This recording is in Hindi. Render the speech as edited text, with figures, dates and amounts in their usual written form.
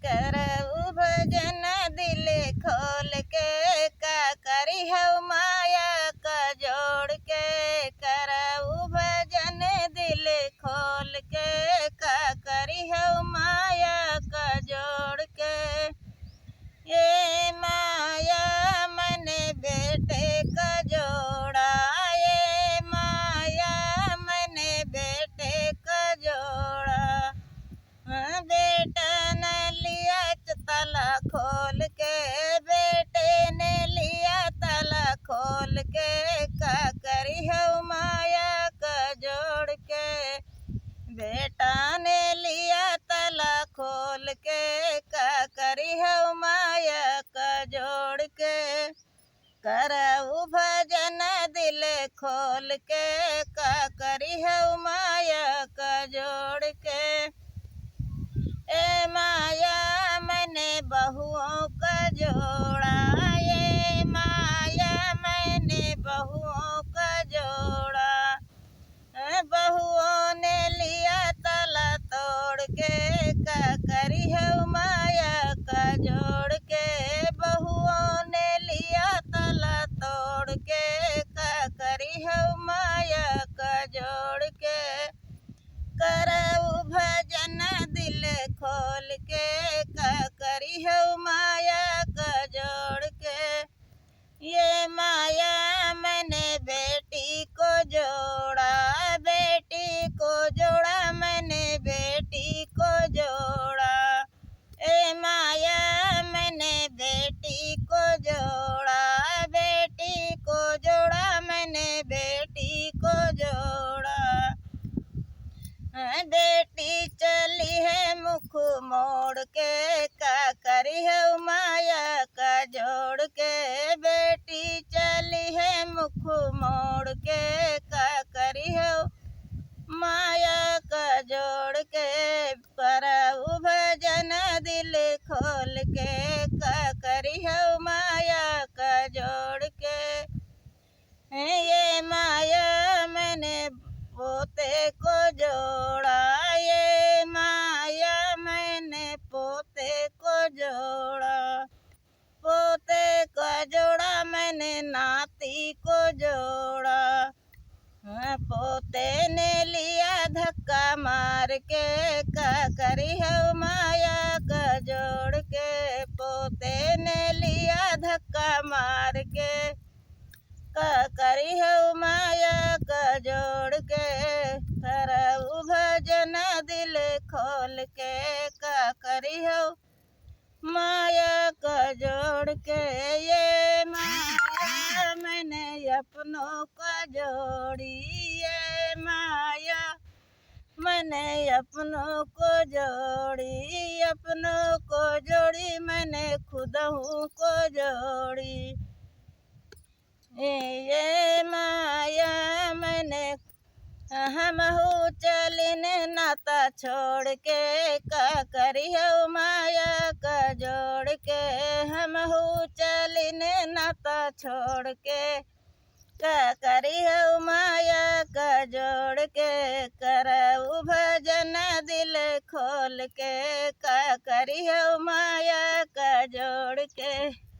करऊ भजन दिल खोल के का करी हऊ माया का जोड़ के। करऊ भजन दिल खोल के का करी हऊ माया का जोड़ के। ये माया मन बेटे का जोड़ा, ये माया मन बेटे का जोड़ा। बेटा ने लिया ताला खोल के, बेटे ने लिया ताला खोल के का करी हऊ माया का जोड़ के। बेटा ने लिया ताला खोल के का करी हऊ माया का जोड़ के। करऊ भजन दिल खोल के का करी हऊ माया का जोड़ के। ए माया मैंने बहुओं का जोड़ा, ये माया मैंने बहुओं का जोड़ा। बहुओं ने लिया ताला तोड़ के का करी हऊ माया का जोड़ के। बहुओं ने लिया ताला तोड़ के का करी हऊ माया का जोड़ के। करऊ भजन दिल खोल के का करी हऊ माया का जोड़ के। ये माया मैंने बेटी को जोड़ा, बेटी को जोड़ा मैंने बेटी को जोड़ा। ए माया मैंने बेटी को जोड़ा, बेटी को जोड़ा मैंने बेटी को जोड़ा। बेटी चली है मुख मोड़ के का करी हऊ माया का जोड़ के। बेटी चली है मुख मोड़ के का करी हऊ माया का जोड़ के। करऊ भजन दिल खोल के का करी हऊ माया का जोड़ के। ये माया मैंने पोते को जोड़ा, ये माया मैंने पोते को जोड़ा। पोते का जोड़ा मैंने नाती को जोड़ा। पोते ने लिया धक्का मार के का करी हऊ माया का जोड़ के। पोते ने लिया धक्का मार के का करी हऊ माया का जोड़ के। करऊ भजन दिल खोल के का करी हऊ माया का जोड़ के। ये माया मैंने अपनों का जोड़ी, ये माया मैंने अपनों को जोड़ी। अपनों को जोड़ी मैंने खुदहू को जोड़ी। ये माया मैंने हमहू चलिन नाता छोड़ के का करी हऊ माया का जोड़ के। हमहू चलिन नाता छोड़ के का करी हऊ माया का जोड़ के। करऊ भजन दिल खोल के का करी हऊ माया का जोड़ के।